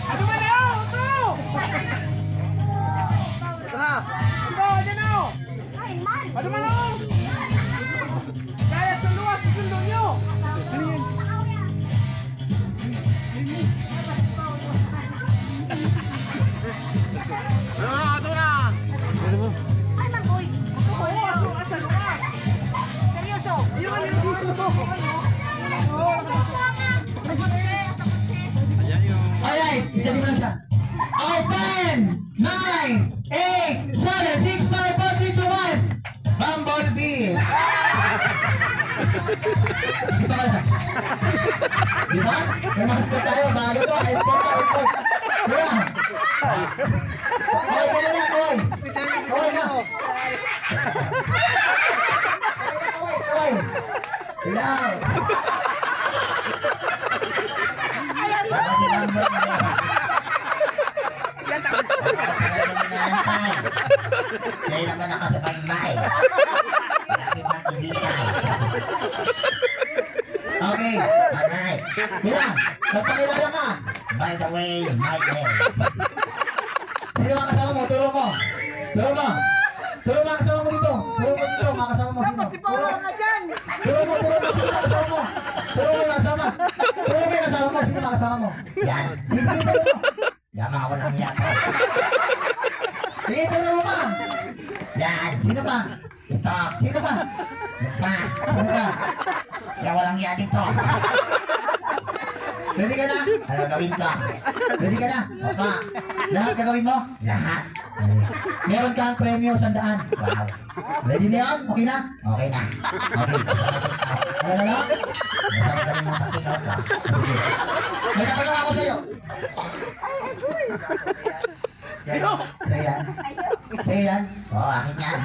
Ano ba na? Ito! Ito na! Ito! Ayan na! Ano ba na? Kaya sunduan! Susundo nyo! Ano yan? Ito na! Ano mo? Alright, isa din mo lang siya. Okay, 10, 9, 8, 7, 6, 5, 4, 3, 2, 1. Bumblebee. Dito ka lang. Diba? May makasikat tayo. Bago to. Airport. Kaya. Okay, ka muna. Kaway. Kaway na. Kaway. Ilaw. Dahil naman nakasabay-bay. Marami pa ibigay. Okay. Alright. Bilang. Magpakilala ka. By the way, my name. Sino mga kasama mo? Turo mo. Turo mo. Turo mga kasama mo dito. Turo mo dito. Mga kasama mo sino? Turo mo. Turo mo. Sino mga kasama mo? Turo mo yung kasama. Turo mo yung kasama mo. Sino mga kasama mo? Yan. Sige, turo mo. Yaman ako ng yako. Sige, turo mo pa. Yan. Sino pa? Ito. Sino pa? Pa. Sino pa? Kaya walang yan dito. Ready ka na? Ano gawin ko? Ready ka na? Opa. Lahat gagawin mo? Lahat. Meron kang premyo 100. Wow. Ready na yun? Okay na? Okay na. Okay. Ano na? Masama ka rin mga ikaw ka. May natanong ako sa'yo. Yan. Sa'yo yan. Sa'yo yan. Oo, akin yan.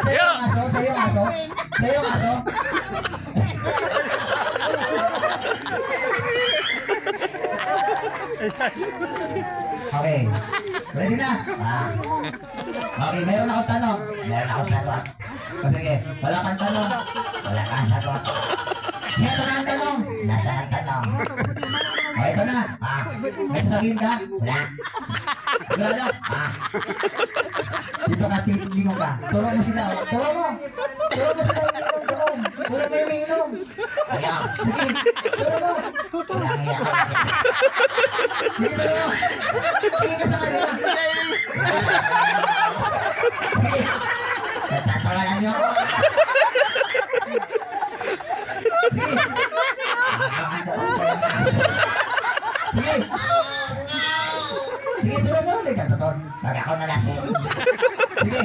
Sa'yo ang aso? Sa'yo ang aso? Sa'yo ang aso? Okay. Ready na? Ah, Okay, meron akong tanong. meron ako sagot. O sige, wala kang tanong. Wala kang sagot. Ito na ang tanong. Nasaan ang tanong? O, ito na. Ah, May sasabihin ka? wala. Sigurado? Ah, Dito ka, tilingon ka. Turo mo sila. Turo mo. Turo mo sila yung inom doon. Turo mo yung inom. ayaw. Sige, turo mo. Walang iyak ako. Sige, turo mo. Sige ka sa kanila. Sige. Natatawanan niyo ako. Sige. Abangan ko kung sa'yo na. Sige. Sige, turo mo. Hindi ka totoo. Pag ako nalasing, Sige.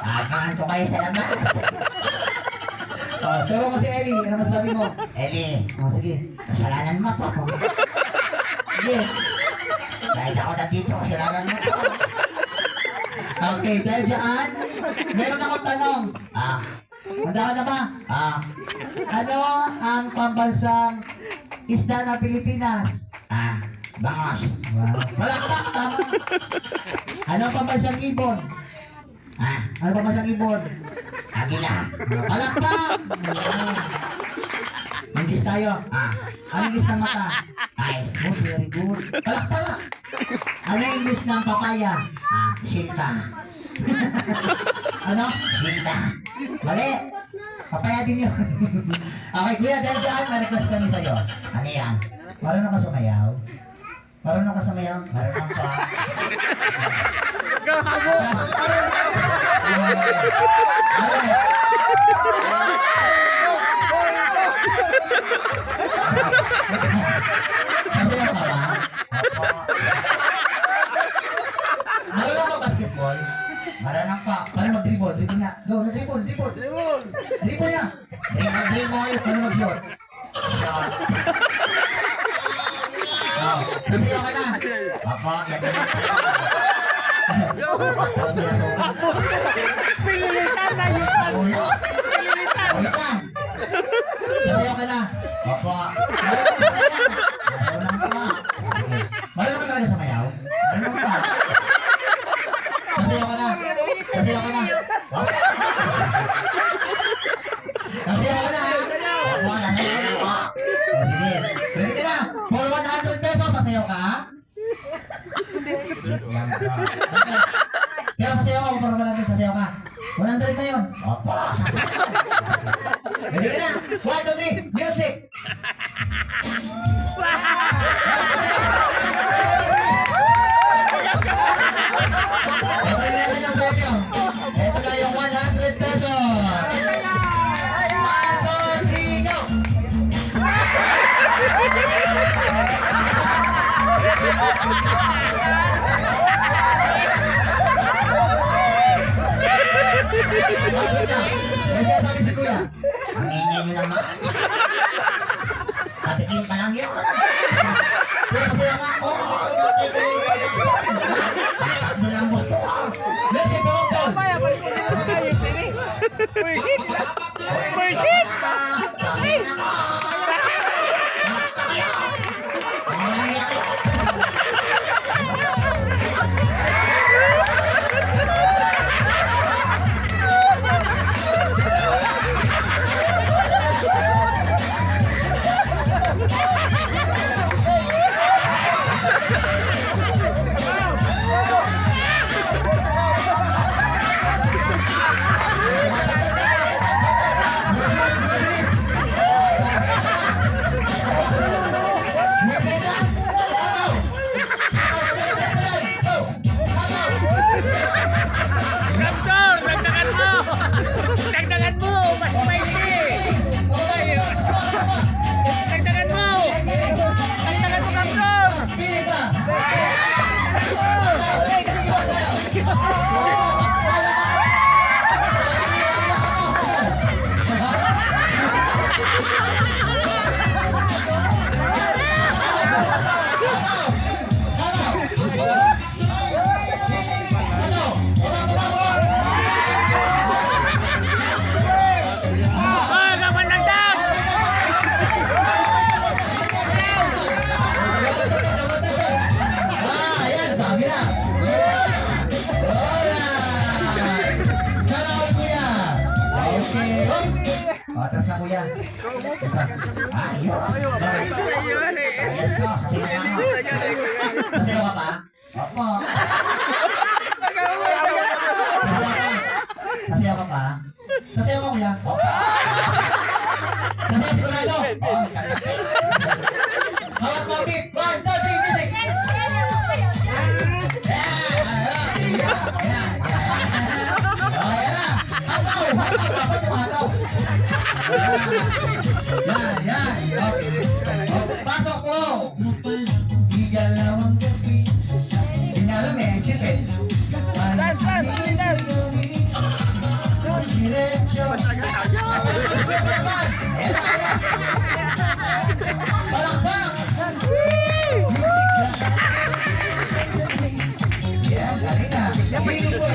abangan ko kayo sa labas. O, turo mo si Ellie. Ano masasabi mo? Eli, O, sige. kasalanan mo to. Sige. Dahil ako nandito, kasalanan mo to. Okay, dahil dyan, meron akong tanong. Ah, Handa ka na ba? ah, Ano ang pambansang isda ng Pilipinas? ah, bangos. Wow. Malakpak, tama. Ano ang pambansang ibon? Ah, Ano ang pambansang ibon? agila. Malakpak! English tayo. Ah, Ano English ng mata? eyes. Oh, very good. Palakpak! Ano English ng papaya? Ah, silta. Ano? Silta. Mali! Papaya din yun. Okay, kuya, dahil dyan, na-request kami sa'yo. Ano yan? Marunong ka sumayaw? Marunong ka sumayaw? Marunong ko. Masaya ka ba? Opo. Marunong ka basketball? Marunong ko. Paano mag-dribble? Dribble nga. Go, na-dribble, dribble. Dribble nga. Dribble, dribble. Paano mag-shot? Shot. Oh, masaya ka na. Opo, yan din ang Pililitan na yun! ulo. Wait lang. Masaya ka na. Opo. Marunong ka na. Marunong ka talaga sumayaw? Marunong ko. Masaya ka na. Masaya ka na. Opo. 100 na yun. Apa. Ready ka na? 1, 2, 3, music! Okay na naman ang premyo. Ito na yung 100 pesos. 1, 2, 3, go! May sinasabi si Kuya. Ang ingay nyo naman. Katikin pa lang yun. Kaya kasi naman ako. Takbo lang gusto ko. Let's see, Paul. Bullshit! Bullshit! Raptor! Dagdagan mo! Dagdagan mo! Mas spicy! Dagdagan mo! Dagdagan mo, Raptor! Pili ka. Oh, kapan dagdag! Ayan, sabi na. Alright. Sana all, Kuya. Okay. Atras na, Kuya. Ayun. Ayun, so, sasayaw ka pa? Opo. Sasayaw ka pa? Sasayaw ka, Kuya? Opo. Sasayaw sigurado? Oo. Hawak mo, Pip. 1, 2, 3, music! Pasok po! Igalawang gabi. Inalam eh, skip eh. Diretso. Palakpak! Music lang. Yan, galing na. Piling ko